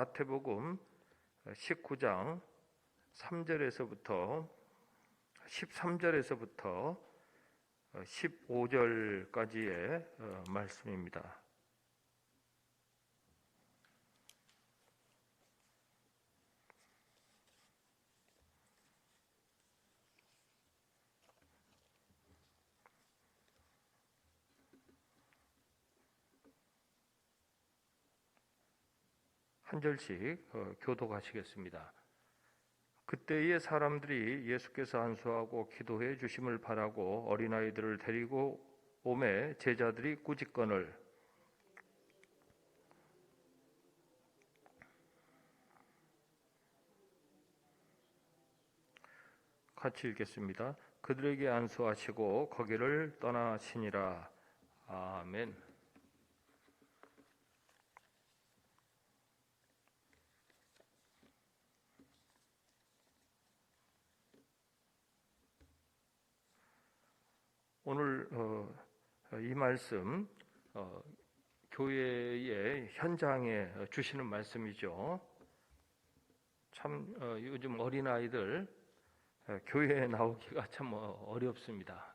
마태복음 19장 3절에서부터 13절에서부터 15절까지의 말씀입니다. 한 절씩 교독하시겠습니다. 그때의 사람들이 예수께서 안수하고 기도해 주심을 바라고 어린아이들을 데리고 오매 제자들이 꾸짖거늘 같이 읽겠습니다. 그들에게 안수하시고 거기를 떠나시니라. 아멘. 오늘 이 말씀 교회의 현장에 주시는 말씀이죠. 참 요즘 어린아이들 교회에 나오기가 참 어렵습니다.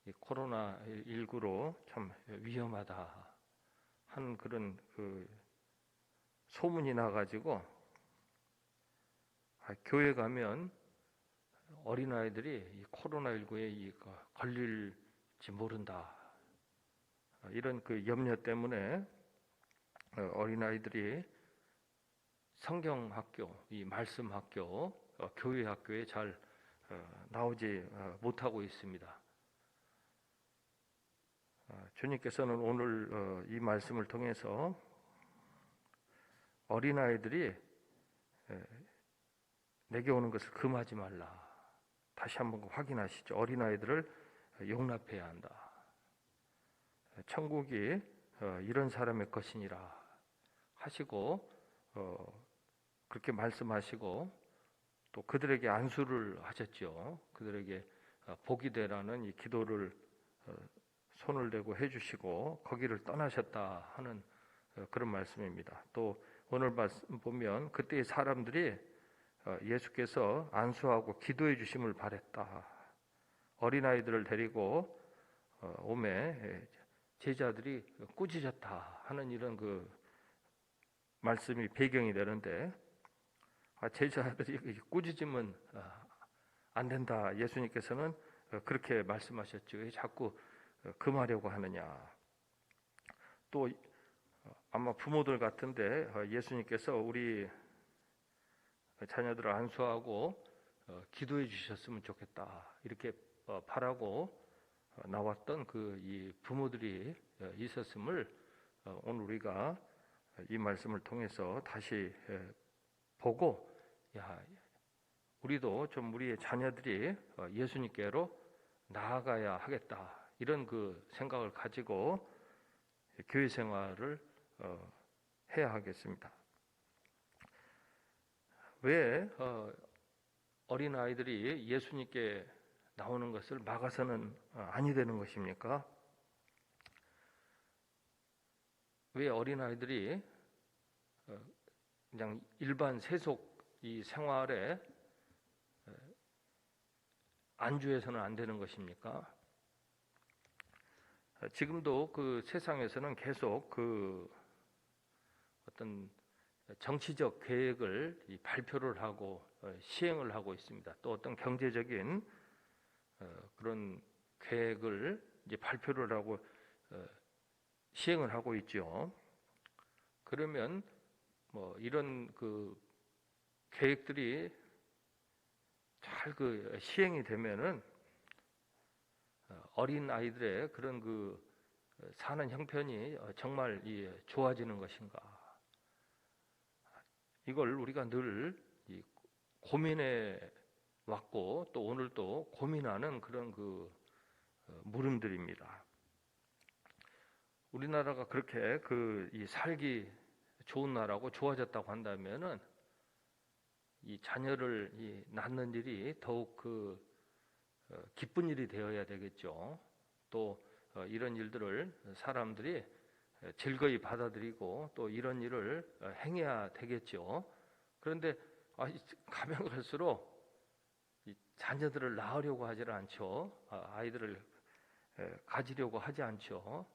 이 코로나19로 참 위험하다 하는 그런 소문이 나가지고 교회 가면 어린아이들이 이 코로나19에 걸릴지 모른다. 이런 염려 때문에 어린아이들이 성경학교, 이 말씀학교, 교회 학교에 잘 나오지 못하고 있습니다. 주님께서는 오늘 이 말씀을 통해서 어린아이들이 내게 오는 것을 금하지 말라. 다시 한번 확인하시죠. 어린아이들을 용납해야 한다. 천국이 이런 사람의 것이니라 하시고 그렇게 말씀하시고 또 그들에게 안수를 하셨죠. 그들에게 복이 되라는 이 기도를 손을 대고 해주시고 거기를 떠나셨다 하는 그런 말씀입니다. 또 오늘 말씀 보면 그때의 사람들이 예수께서 안수하고 기도해 주심을 바랬다. 어린아이들을 데리고 오매 제자들이 꾸짖었다 하는 이런 말씀이 배경이 되는데 제자들이 꾸짖으면 안 된다. 예수님께서는 그렇게 말씀하셨죠. 왜 자꾸 금하려고 하느냐. 또 아마 부모들 같은데 예수님께서 우리 자녀들을 안수하고 기도해 주셨으면 좋겠다 이렇게 바라고 나왔던 이 부모들이 있었음을 오늘 우리가 이 말씀을 통해서 다시 보고 우리도 좀 우리의 자녀들이 예수님께로 나아가야 하겠다 이런 생각을 가지고 교회 생활을 해야 하겠습니다. 왜 어린아이들이 예수님께 나오는 것을 막아서는 아니 되는 것입니까? 왜 어린아이들이 그냥 일반 세속 이 생활에 안주해서는 안 되는 것입니까? 지금도 세상에서는 계속 어떤 정치적 계획을 발표를 하고 시행을 하고 있습니다. 또 어떤 경제적인 그런 계획을 이제 발표를 하고 시행을 하고 있죠. 그러면 이런 계획들이 잘 시행이 되면은 어린 아이들의 그런 사는 형편이 정말 좋아지는 것인가? 이걸 우리가 늘 고민해 왔고 또 오늘도 고민하는 그런 물음들입니다. 우리나라가 그렇게 살기 좋은 나라고 좋아졌다고 한다면은 이 자녀를 낳는 일이 더욱 기쁜 일이 되어야 되겠죠. 또 이런 일들을 사람들이 즐거이 받아들이고 또 이런 일을 행해야 되겠죠. 그런데 가면 갈수록 이 자녀들을 낳으려고 하질 않죠. 아이들을 가지려고 하지 않죠.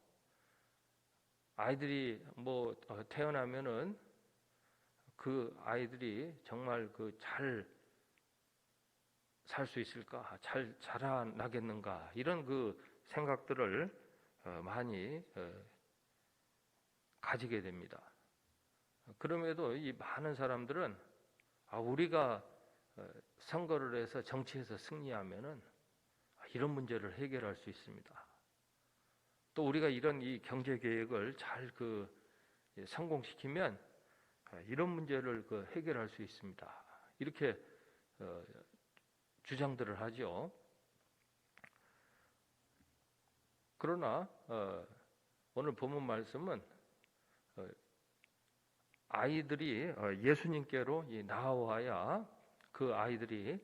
아이들이 뭐 태어나면은 그 아이들이 정말 그 잘 살 수 있을까, 잘 자라나겠는가 이런 그 생각들을 많이 가지게 됩니다. 그럼에도 이 많은 사람들은 우리가 선거를 해서 정치에서 승리하면은 이런 문제를 해결할 수 있습니다. 또 우리가 이런 이 경제 계획을 잘 성공시키면 이런 문제를 해결할 수 있습니다. 이렇게 주장들을 하죠. 그러나 오늘 본문 말씀은 아이들이 예수님께로 나아와야 그 아이들이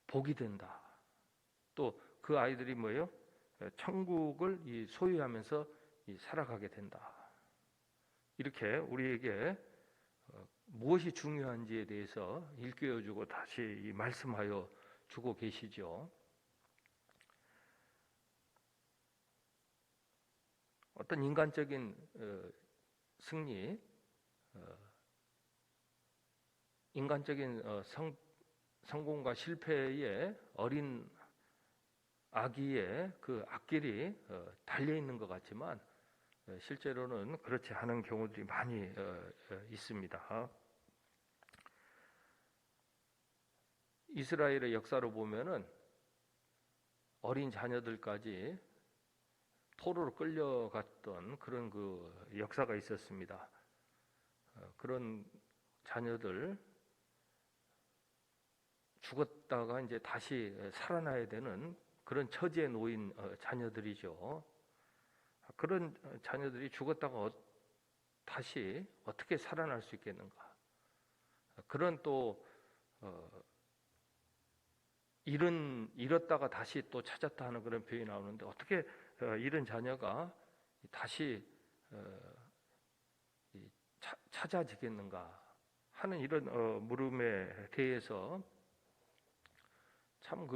복이 된다. 또 그 아이들이 뭐예요? 천국을 소유하면서 살아가게 된다. 이렇게 우리에게 무엇이 중요한지에 대해서 일깨워주고 다시 말씀하여 주고 계시죠. 어떤 인간적인 승리, 인간적인 성공과 실패에 어린 아기의 그 앞길이 달려 있는 것 같지만 실제로는 그렇지 않은 경우들이 많이 있습니다. 이스라엘의 역사로 보면은 어린 자녀들까지 포로로 끌려갔던 그런 그 역사가 있었습니다. 그런 자녀들 죽었다가 이제 다시 살아나야 되는 그런 처지에 놓인 자녀들이죠. 그런 자녀들이 죽었다가 다시 어떻게 살아날 수 있겠는가? 그런 또 잃었다가 다시 또 찾았다 하는 그런 표현이 나오는데 어떻게 잃은 자녀가 다시 찾아지겠는가 하는 이런 물음에 대해서 참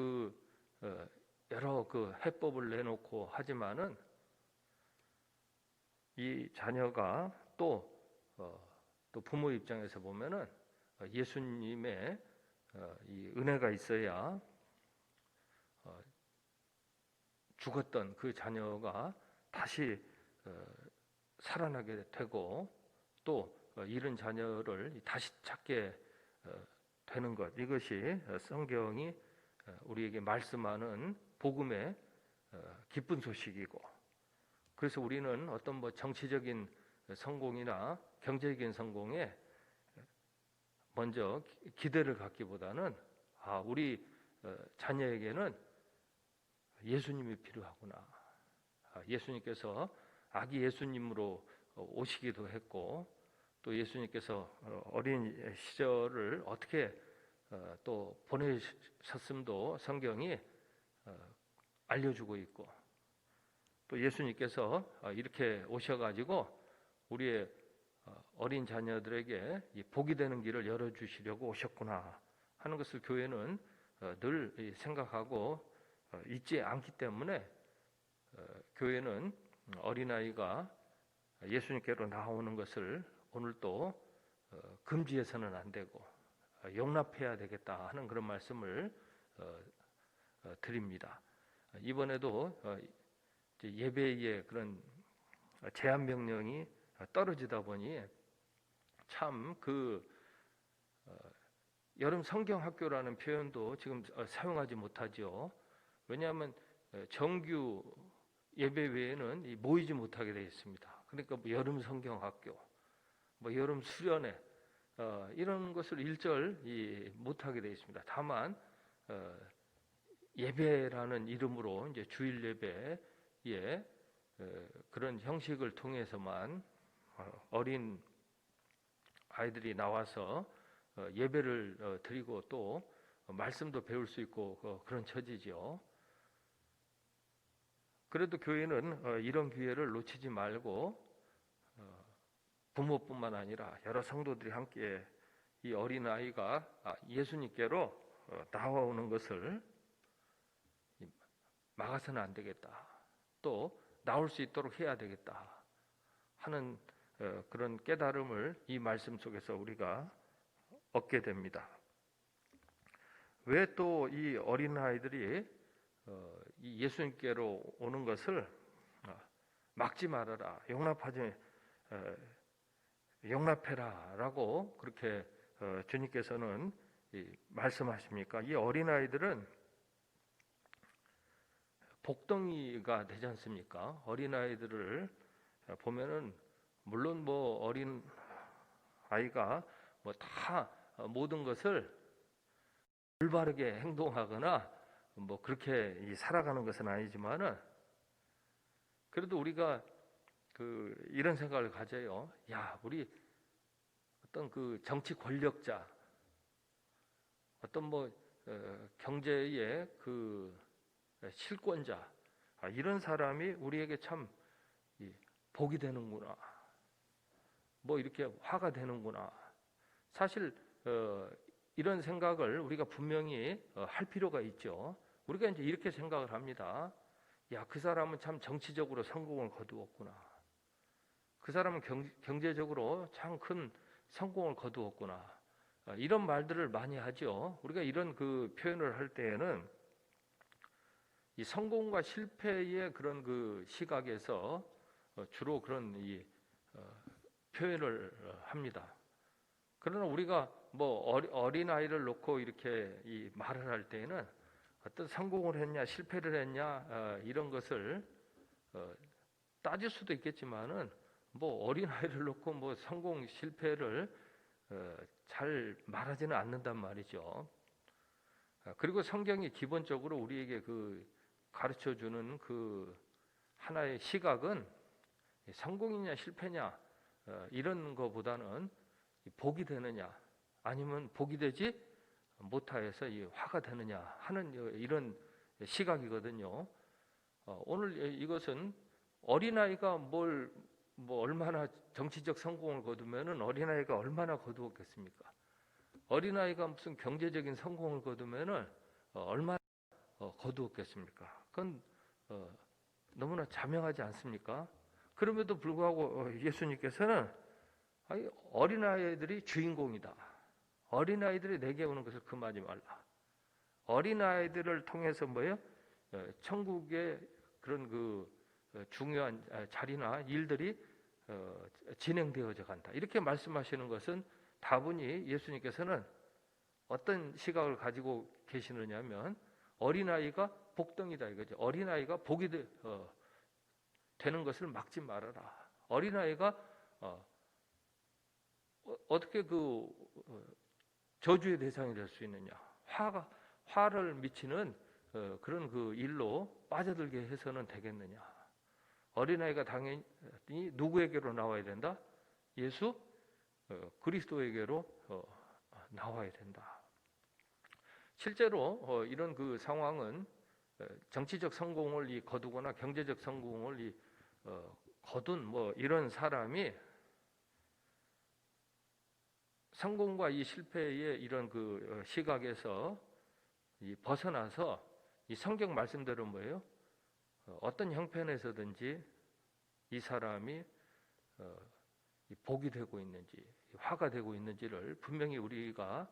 여러 해법을 내놓고 하지만은 이 자녀가 또 부모 입장에서 보면은 예수님의 이 은혜가 있어야 죽었던 그 자녀가 다시 살아나게 되고 또 잃은 자녀를 다시 찾게 되는 것, 이것이 성경이 우리에게 말씀하는 복음의 기쁜 소식이고, 그래서 우리는 어떤 정치적인 성공이나 경제적인 성공에 먼저 기대를 갖기보다는 우리 자녀에게는 예수님이 필요하구나. 예수님께서 아기 예수님으로 오시기도 했고 또 예수님께서 어린 시절을 어떻게 또 보내셨음도 성경이 알려주고 있고, 또 예수님께서 이렇게 오셔가지고 우리의 어린 자녀들에게 복이 되는 길을 열어주시려고 오셨구나 하는 것을 교회는 늘 생각하고 잊지 않기 때문에 교회는 어린아이가 예수님께로 나오는 것을 오늘도 금지해서는 안 되고 용납해야 되겠다 하는 그런 말씀을 드립니다. 이번에도 예배의 그런 제한 명령이 떨어지다 보니 참 여름 성경 학교라는 표현도 지금 사용하지 못하죠. 왜냐하면 정규 예배 외에는 모이지 못하게 되어 있습니다. 그러니까 여름 성경 학교, 여름 수련회 이런 것을 일절 못하게 되어 있습니다. 다만 예배라는 이름으로 이제 주일 예배에 그런 형식을 통해서만 어린 아이들이 나와서 예배를 드리고 또 말씀도 배울 수 있고 그런 처지죠. 그래도 교회는 이런 기회를 놓치지 말고 부모뿐만 아니라 여러 성도들이 함께 이 어린아이가 예수님께로 나아오는 것을 막아서는 안 되겠다. 또 나올 수 있도록 해야 되겠다 하는 그런 깨달음을 이 말씀 속에서 우리가 얻게 됩니다. 왜 또 이 어린아이들이 이 예수님께로 오는 것을 막지 말아라, 용납해라라고 그렇게 주님께서는 말씀하십니까? 이 어린아이들은 복덩이가 되지 않습니까? 어린아이들을 보면은 물론 뭐 어린 아이가 뭐 다 모든 것을 올바르게 행동하거나 뭐 그렇게 살아가는 것은 아니지만은 그래도 우리가 이런 생각을 가져요. 야, 우리 어떤 그 정치 권력자, 어떤 뭐 경제의 그 실권자, 이런 사람이 우리에게 참 복이 되는구나, 뭐 이렇게 화가 되는구나. 사실 이런 생각을 우리가 분명히 할 필요가 있죠. 우리가 이제 이렇게 생각을 합니다. 야, 그 사람은 참 정치적으로 성공을 거두었구나. 그 사람은 경제적으로 참 큰 성공을 거두었구나. 이런 말들을 많이 하죠. 우리가 이런 그 표현을 할 때에는 이 성공과 실패의 그런 그 시각에서 주로 그런 이 표현을 합니다. 그러나 우리가 뭐 어린 아이를 놓고 이렇게 이 말을 할 때에는 어떤 성공을 했냐 실패를 했냐 이런 것을 따질 수도 있겠지만은 뭐 어린 아이를 놓고 뭐 성공 실패를 잘 말하지는 않는단 말이죠. 그리고 성경이 기본적으로 우리에게 그 가르쳐 주는 그 하나의 시각은 성공이냐 실패냐 이런 거보다는 복이 되느냐 아니면 복이 되지 못하여서 이 화가 되느냐 하는 이런 시각이거든요. 오늘 이것은 어린아이가 뭐 얼마나 정치적 성공을 거두면은 어린아이가 얼마나 거두었겠습니까? 어린아이가 무슨 경제적인 성공을 거두면은 얼마나 거두었겠습니까? 그건 너무나 자명하지 않습니까? 그럼에도 불구하고 예수님께서는 어린아이들이 주인공이다. 어린아이들이 내게 오는 것을 금하지 말라. 어린아이들을 통해서 뭐예요? 천국의 그런 그 중요한 자리나 일들이 진행되어져 간다. 이렇게 말씀하시는 것은 다분히 예수님께서는 어떤 시각을 가지고 계시느냐면 어린아이가 복덩이다 이거죠. 어린아이가 복이 되는 것을 막지 말아라. 어린아이가 어떻게 그 저주의 대상이 될 수 있느냐? 화를 미치는 그런 그 일로 빠져들게 해서는 되겠느냐? 어린아이가 당연히 누구에게로 나와야 된다? 예수 그리스도에게로 나와야 된다. 실제로 이런 그 상황은 정치적 성공을 거두거나 경제적 성공을 거둔 뭐 이런 사람이 성공과 이 실패의 이런 그 시각에서 벗어나서 이 성경 말씀대로 뭐예요? 어떤 형편에서든지 이 사람이 복이 되고 있는지 화가 되고 있는지를 분명히 우리가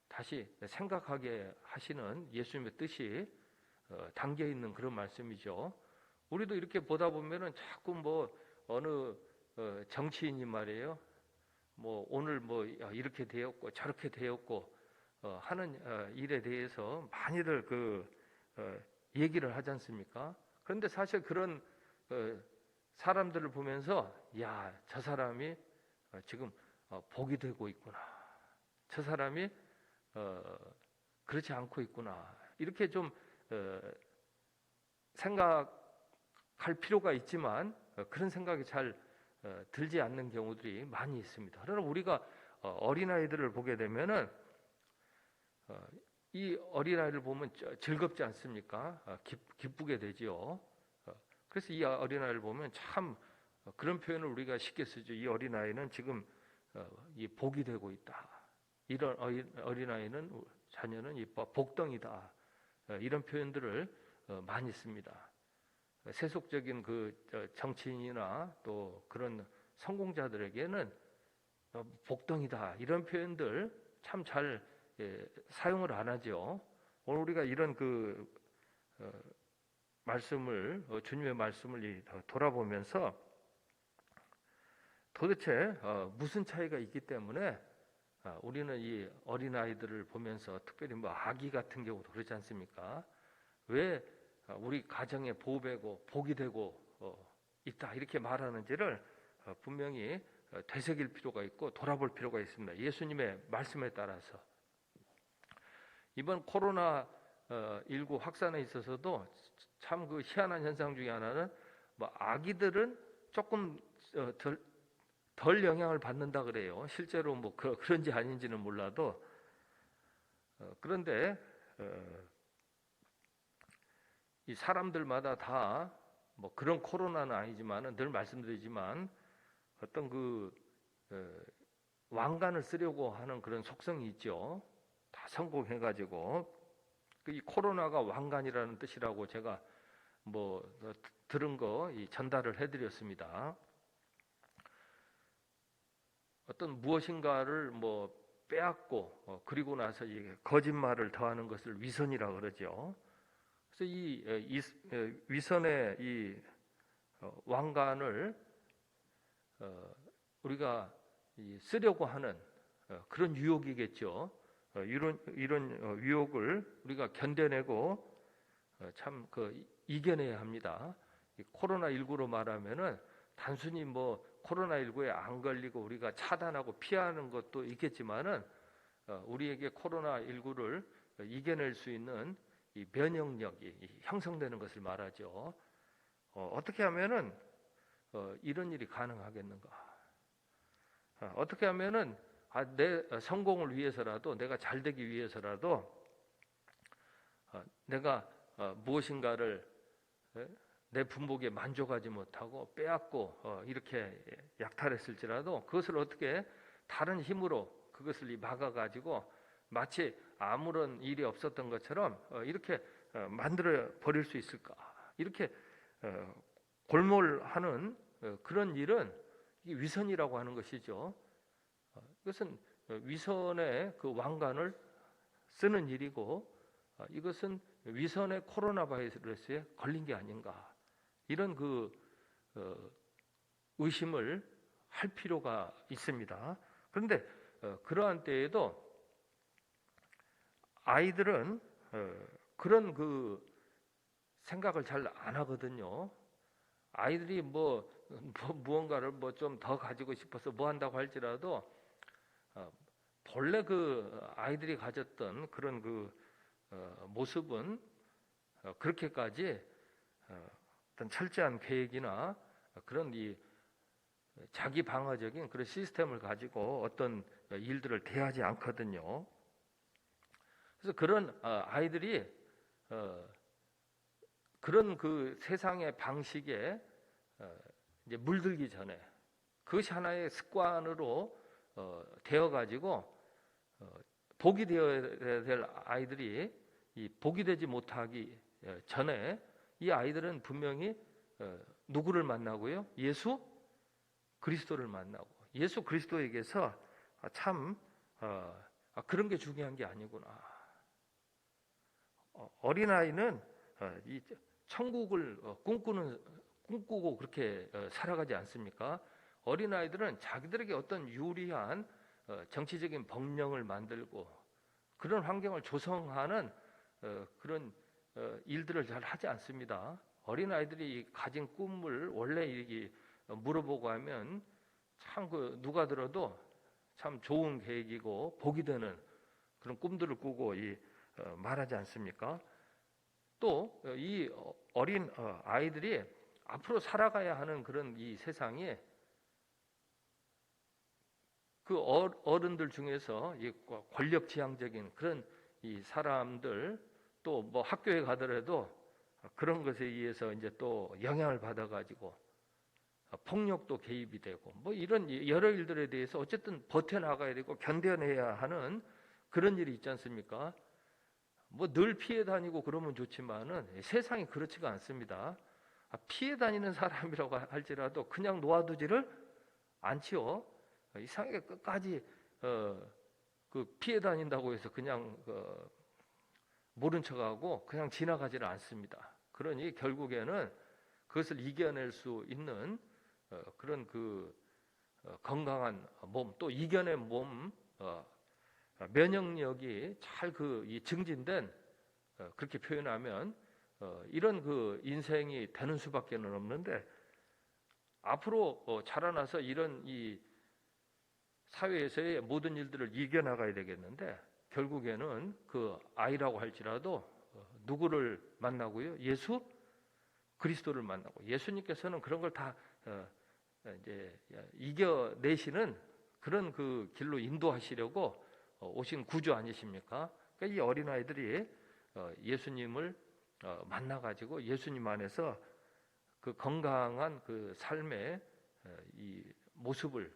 다시 생각하게 하시는 예수님의 뜻이 담겨 있는 그런 말씀이죠. 우리도 이렇게 보다 보면은 자꾸 뭐 어느 정치인이 말이에요. 뭐 오늘 뭐 이렇게 되었고 저렇게 되었고 하는 일에 대해서 많이들 얘기를 하지 않습니까? 그런데 사실 그런 사람들을 보면서 야, 저 사람이 지금 복이 되고 있구나. 저 사람이 그렇지 않고 있구나. 이렇게 좀 생각할 필요가 있지만 그런 생각이 잘 들지 않는 경우들이 많이 있습니다. 그러나 우리가 어린아이들을 보게 되면은 이 어린아이를 보면 즐겁지 않습니까? 기쁘게 되지요. 그래서 이 어린아이를 보면 참 그런 표현을 우리가 쉽게 쓰죠. 이 어린아이는 지금 이 복이 되고 있다. 이런 어린아이는 자녀는 이 복덩이다. 이런 표현들을 많이 씁니다. 세속적인 그 정치인이나 또 그런 성공자들에게는 복덩이다. 이런 표현들 참 잘 사용을 안 하죠. 오늘 우리가 이런 그 말씀을 주님의 말씀을 돌아보면서 도대체 무슨 차이가 있기 때문에 우리는 이 어린아이들을 보면서 특별히 뭐 아기 같은 경우도 그렇지 않습니까? 왜 우리 가정의 보배고 복이 되고 있다 이렇게 말하는지를 분명히 되새길 필요가 있고 돌아볼 필요가 있습니다. 예수님의 말씀에 따라서 이번 코로나19 확산에 있어서도 참 그 희한한 현상 중에 하나는 뭐 아기들은 조금 덜 영향을 받는다 그래요. 실제로 뭐 그런지 아닌지는 몰라도 그런데 이 사람들마다 다 뭐 그런 코로나는 아니지만은 늘 말씀드리지만 어떤 그 왕관을 쓰려고 하는 그런 속성이 있죠. 다 성공해가지고 이 코로나가 왕관이라는 뜻이라고 제가 뭐 들은 거 전달을 해드렸습니다. 어떤 무엇인가를 뭐 빼앗고 그리고 나서 거짓말을 더하는 것을 위선이라 그러죠. 그래서 이 위선의 이 왕관을 우리가 쓰려고 하는 그런 유혹이겠죠. 이런 유혹을 우리가 견뎌내고 참 이겨내야 합니다. 코로나19로 말하면은 단순히 뭐 코로나19에 안 걸리고 우리가 차단하고 피하는 것도 있겠지만은 우리에게 코로나19를 이겨낼 수 있는 이 면역력이 형성되는 것을 말하죠. 어떻게 하면은 이런 일이 가능하겠는가? 어떻게 하면은 내 성공을 위해서라도 내가 잘 되기 위해서라도 내가 무엇인가를 내 분복에 만족하지 못하고 빼앗고 이렇게 약탈했을지라도 그것을 어떻게 다른 힘으로 그것을 막아가지고 마치 아무런 일이 없었던 것처럼 이렇게 만들어 버릴 수 있을까? 이렇게 골몰하는 그런 일은 이게 위선이라고 하는 것이죠. 이것은 위선의 그 왕관을 쓰는 일이고 이것은 위선의 코로나 바이러스에 걸린 게 아닌가 이런 그 의심을 할 필요가 있습니다. 그런데 그러한 때에도 아이들은 그런 그 생각을 잘 안 하거든요. 아이들이 무언가를 뭐 좀 더 가지고 싶어서 뭐 한다고 할지라도 본래 그 아이들이 가졌던 그런 그 모습은 그렇게까지 어떤 철저한 계획이나 그런 이 자기 방어적인 그런 시스템을 가지고 어떤 일들을 대하지 않거든요. 그래서 그런 아이들이 그런 그 세상의 방식에 이제 물들기 전에 그것이 하나의 습관으로 되어가지고 복이 되어야 될 아이들이 이 복이 되지 못하기 전에 이 아이들은 분명히 누구를 만나고요? 예수 그리스도를 만나고 예수 그리스도에게서 참 그런 게 중요한 게 아니구나. 어린아이는 이 천국을 꿈꾸고 그렇게 살아가지 않습니까? 어린아이들은 자기들에게 어떤 유리한 정치적인 법령을 만들고 그런 환경을 조성하는 그런 일들을 잘 하지 않습니다. 어린아이들이 가진 꿈을 원래 이렇게 물어보고 하면 참 누가 들어도 참 좋은 계획이고 복이 되는 그런 꿈들을 꾸고 말하지 않습니까? 또 이 어린 아이들이 앞으로 살아가야 하는 그런 이 세상에 그 어른들 중에서 이 권력지향적인 그런 이 사람들 또 뭐 학교에 가더라도 그런 것에 의해서 이제 또 영향을 받아가지고 폭력도 개입이 되고 뭐 이런 여러 일들에 대해서 어쨌든 버텨나가야 되고 견뎌내야 하는 그런 일이 있지 않습니까? 뭐 늘 피해 다니고 그러면 좋지만은 세상이 그렇지가 않습니다. 피해 다니는 사람이라고 할지라도 그냥 놓아두지를 않지요. 이상하게 끝까지 그 피해 다닌다고 해서 그냥 모른 척하고 그냥 지나가지를 않습니다. 그러니 결국에는 그것을 이겨낼 수 있는 그런 건강한 몸, 또 이겨낸 몸, 면역력이 잘 증진된, 그렇게 표현하면 이런 인생이 되는 수밖에는 없는데, 앞으로 자라나서 이런 이 사회에서의 모든 일들을 이겨나가야 되겠는데, 결국에는 그 아이라고 할지라도 누구를 만나고요? 예수 그리스도를 만나고, 예수님께서는 그런 걸 다 이제 이겨내시는 그런 길로 인도하시려고 오신 구주 아니십니까? 그러니까 이 어린아이들이 예수님을 만나가지고 예수님 안에서 그 건강한 그 삶의 이 모습을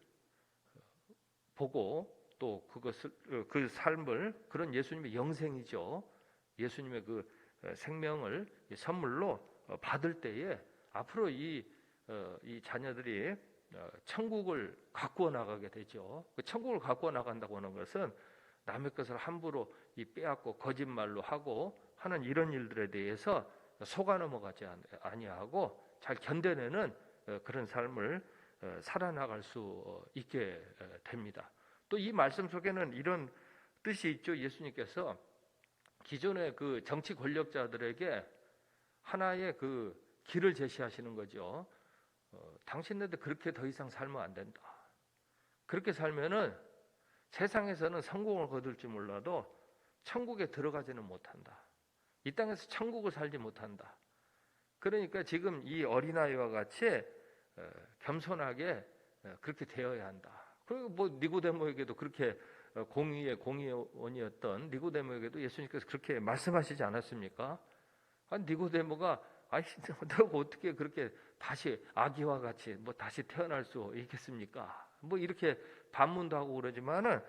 보고, 또 그것을 그 삶을, 그런 예수님의 영생이죠. 예수님의 그 생명을 선물로 받을 때에 앞으로 이 자녀들이 천국을 가꾸어 나가게 되죠. 그 천국을 가꾸어 나간다고 하는 것은 남의 것을 함부로 빼앗고 거짓말로 하고 하는 이런 일들에 대해서 속아 넘어가지 아니하고 잘 견뎌내는 그런 삶을 살아나갈 수 있게 됩니다. 또 이 말씀 속에는 이런 뜻이 있죠. 예수님께서 기존의 그 정치 권력자들에게 하나의 그 길을 제시하시는 거죠. 당신네들 그렇게 더 이상 살면 안 된다. 그렇게 살면은 세상에서는 성공을 거둘지 몰라도 천국에 들어가지는 못한다. 이 땅에서 천국을 살지 못한다. 그러니까 지금 이 어린아이와 같이 겸손하게 그렇게 되어야 한다. 그리고 뭐 니고데모에게도 그렇게 공의의 공의원이었던 니고데모에게도 예수님께서 그렇게 말씀하시지 않았습니까? 니고데모가 내가 어떻게 그렇게 다시 아기와 같이 뭐 다시 태어날 수 있겠습니까? 뭐 이렇게 반문도 하고 그러지만은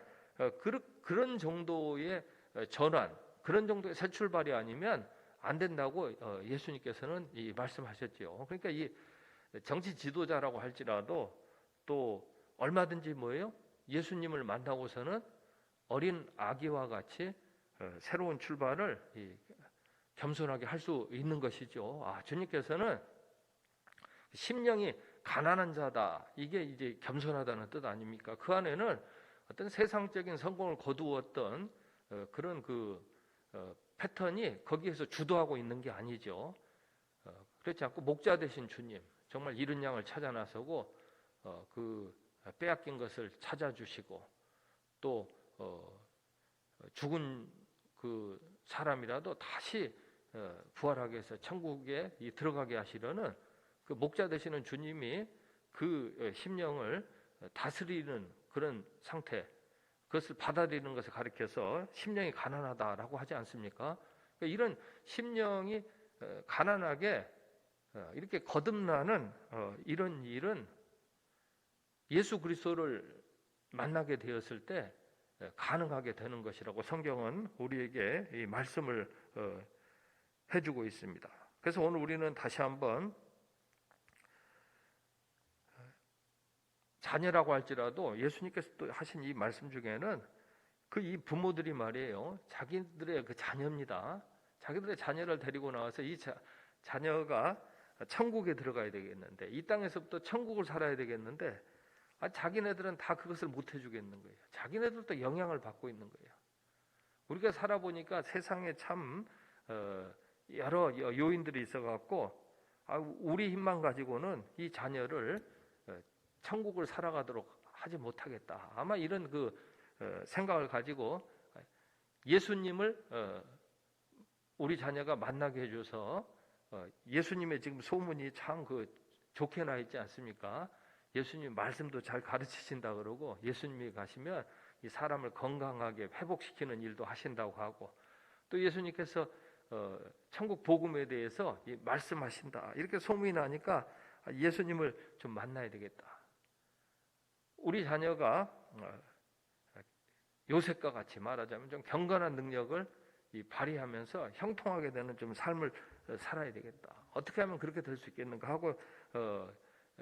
그런 정도의 전환, 그런 정도의 새 출발이 아니면 안 된다고 예수님께서는 말씀하셨죠. 그러니까 이 정치 지도자라고 할지라도 또 얼마든지 뭐예요? 예수님을 만나고서는 어린 아기와 같이 새로운 출발을 겸손하게 할 수 있는 것이죠. 주님께서는 심령이 가난한 자다, 이게 이제 겸손하다는 뜻 아닙니까? 그 안에는 어떤 세상적인 성공을 거두었던 그런 패턴이 거기에서 주도하고 있는 게 아니죠. 그렇지 않고 목자 되신 주님, 정말 잃은 양을 찾아 나서고 빼앗긴 것을 찾아주시고, 또 죽은 그 사람이라도 다시 부활하게 해서 천국에 들어가게 하시려는 그 목자 되시는 주님이 그 심령을 다스리는 그런 상태, 그것을 받아들이는 것을 가리켜서 심령이 가난하다라고 하지 않습니까? 그러니까 이런 심령이 가난하게 이렇게 거듭나는 이런 일은 예수 그리스도를 만나게 되었을 때 가능하게 되는 것이라고 성경은 우리에게 이 말씀을 해주고 있습니다. 그래서 오늘 우리는 다시 한번 자녀라고 할지라도 예수님께서 또 하신 이 말씀 중에는 이 부모들이 말이에요, 자기들의 그 자녀입니다. 자기들의 자녀를 데리고 나와서 이 자녀가 천국에 들어가야 되겠는데, 이 땅에서부터 천국을 살아야 되겠는데, 자기네들은 다 그것을 못 해주겠는 거예요. 자기네들도 영향을 받고 있는 거예요. 우리가 살아보니까 세상에 참 여러 요인들이 있어갖고 우리 힘만 가지고는 이 자녀를 천국을 살아가도록 하지 못하겠다. 아마 이런 생각을 가지고 예수님을 우리 자녀가 만나게 해줘서 예수님의 지금 소문이 참 좋게 나 있지 않습니까? 예수님 말씀도 잘 가르치신다 그러고, 예수님이 가시면 이 사람을 건강하게 회복시키는 일도 하신다고 하고, 또 예수님께서 천국 복음에 대해서 말씀하신다, 이렇게 소문이 나니까 예수님을 좀 만나야 되겠다. 우리 자녀가 요셉과 같이 말하자면 좀 경건한 능력을 발휘하면서 형통하게 되는 좀 삶을 살아야 되겠다. 어떻게 하면 그렇게 될 수 있겠는가 하고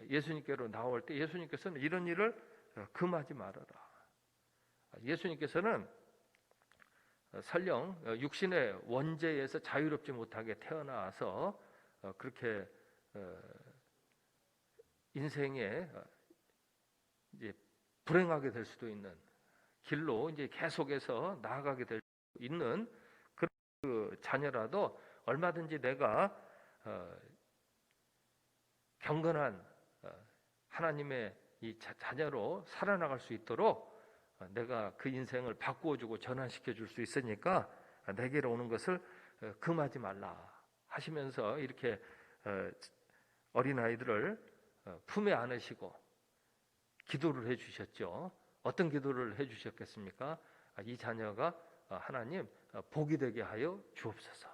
예수님께로 나올 때 예수님께서는 이런 일을 금하지 말아라. 예수님께서는 설령 육신의 원죄에서 자유롭지 못하게 태어나서 그렇게 인생에 이제 불행하게 될 수도 있는 길로 이제 계속해서 나아가게 될 수 있는 그 자녀라도 얼마든지 내가 경건한 하나님의 이 자녀로 살아나갈 수 있도록 내가 그 인생을 바꾸어주고 전환시켜줄 수 있으니까 내게로 오는 것을 금하지 말라 하시면서 이렇게 어린아이들을 품에 안으시고 기도를 해주셨죠. 어떤 기도를 해주셨겠습니까? 이 자녀가 하나님 복이 되게 하여 주옵소서.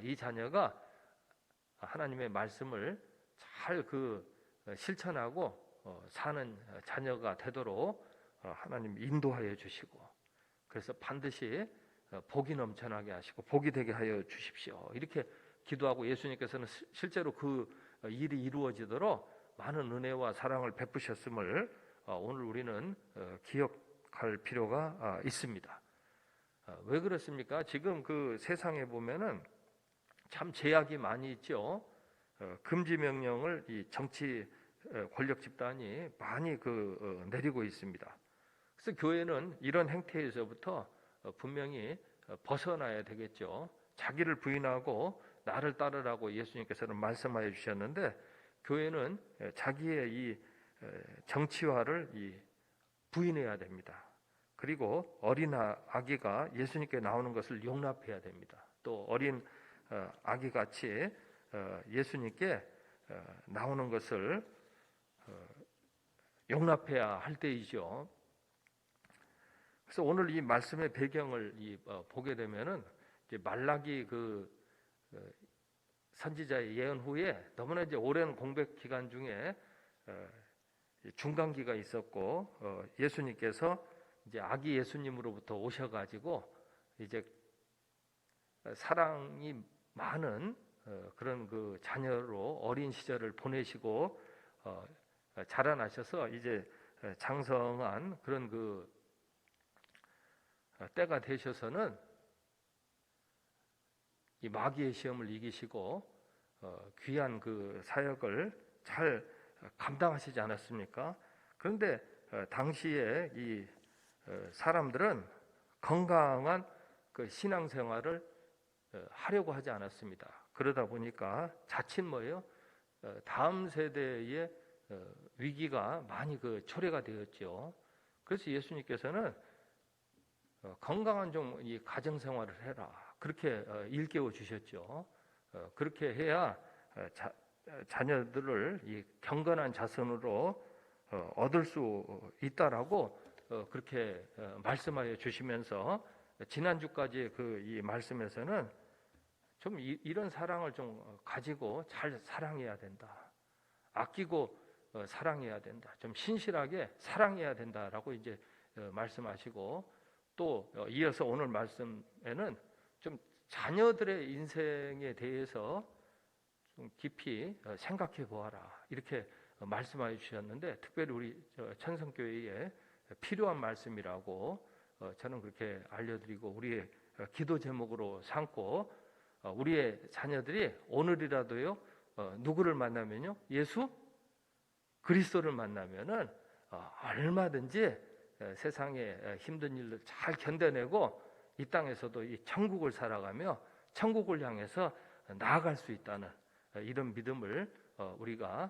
이 자녀가 하나님의 말씀을 잘 실천하고 사는 자녀가 되도록 하나님 인도하여 주시고, 그래서 반드시 복이 넘쳐나게 하시고 복이 되게 하여 주십시오. 이렇게 기도하고 예수님께서는 실제로 그 일이 이루어지도록 많은 은혜와 사랑을 베푸셨음을 오늘 우리는 기억할 필요가 있습니다. 왜 그렇습니까? 지금 그 세상에 보면은 참 제약이 많이 있죠. 금지 명령을 이 정치 권력 집단이 많이 내리고 있습니다. 그래서 교회는 이런 행태에서부터 분명히 벗어나야 되겠죠. 자기를 부인하고 나를 따르라고 예수님께서는 말씀하여 주셨는데, 교회는 자기의 이 정치화를 부인해야 됩니다. 그리고 어린 아기가 예수님께 나오는 것을 용납해야 됩니다. 또 어린 아기 같이 예수님께 나오는 것을 용납해야 할 때이죠. 그래서 오늘 이 말씀의 배경을 보게 되면은 이제 말라기 선지자의 예언 후에 너무나 이제 오랜 공백 기간 중에 중간기가 있었고, 예수님께서 이제 아기 예수님으로부터 오셔가지고 이제 사랑이 많은 그런 그 자녀로 어린 시절을 보내시고 자라나셔서 이제 장성한 그런 때가 되셔서는 이 마귀의 시험을 이기시고 귀한 그 사역을 잘 감당하시지 않았습니까? 그런데 당시에 이 사람들은 건강한 그 신앙생활을 하려고 하지 않았습니다. 그러다 보니까 자칫 다음 세대의 위기가 많이 초래가 되었죠. 그래서 예수님께서는 건강한 좀 이 가정생활을 해라, 그렇게 일깨워 주셨죠. 그렇게 해야 자녀들을 이 경건한 자손으로 얻을 수 있다라고 그렇게 말씀하여 주시면서, 지난주까지 이 말씀에서는 좀 이런 사랑을 좀 가지고 잘 사랑해야 된다, 아끼고 사랑해야 된다, 좀 신실하게 사랑해야 된다라고 이제 말씀하시고, 또 이어서 오늘 말씀에는 좀 자녀들의 인생에 대해서 좀 깊이 생각해 보아라, 이렇게 말씀하여 주셨는데, 특별히 우리 천성교회에 필요한 말씀이라고 저는 그렇게 알려드리고 우리의 기도 제목으로 삼고, 우리의 자녀들이 오늘이라도요 누구를 만나면요 예수 그리스도를 만나면은 얼마든지 세상의 힘든 일을 잘 견뎌내고 이 땅에서도 이 천국을 살아가며 천국을 향해서 나아갈 수 있다는 이런 믿음을 우리가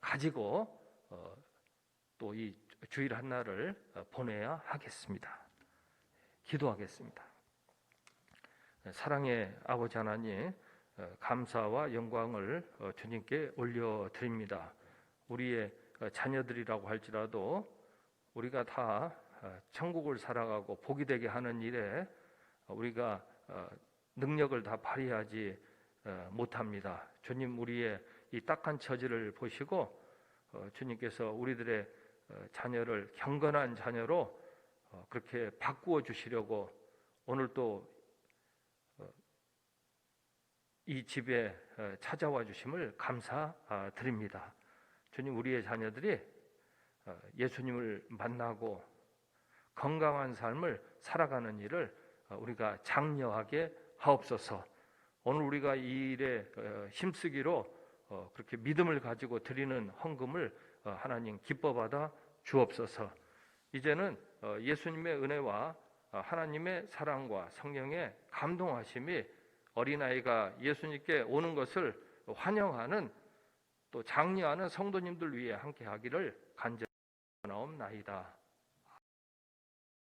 가지고 또 이 주일 한날을 보내야 하겠습니다. 기도하겠습니다. 사랑의 아버지 하나님, 감사와 영광을 주님께 올려드립니다. 우리의 자녀들이라고 할지라도 우리가 다 천국을 살아가고 복이 되게 하는 일에 우리가 능력을 다 발휘하지 못합니다. 주님, 우리의 이 딱한 처지를 보시고 주님께서 우리들의 자녀를 경건한 자녀로 그렇게 바꾸어 주시려고 오늘 또 이 집에 찾아와 주심을 감사드립니다. 주님, 우리의 자녀들이 예수님을 만나고 건강한 삶을 살아가는 일을 우리가 장려하게 하옵소서. 오늘 우리가 이 일에 힘쓰기로 그렇게 믿음을 가지고 드리는 헌금을 하나님 기뻐받아 주옵소서. 이제는 예수님의 은혜와 하나님의 사랑과 성령의 감동하심이 어린아이가 예수님께 오는 것을 환영하는 또 장려하는 성도님들 위해 함께 하기를 간절히 원하옵나이다.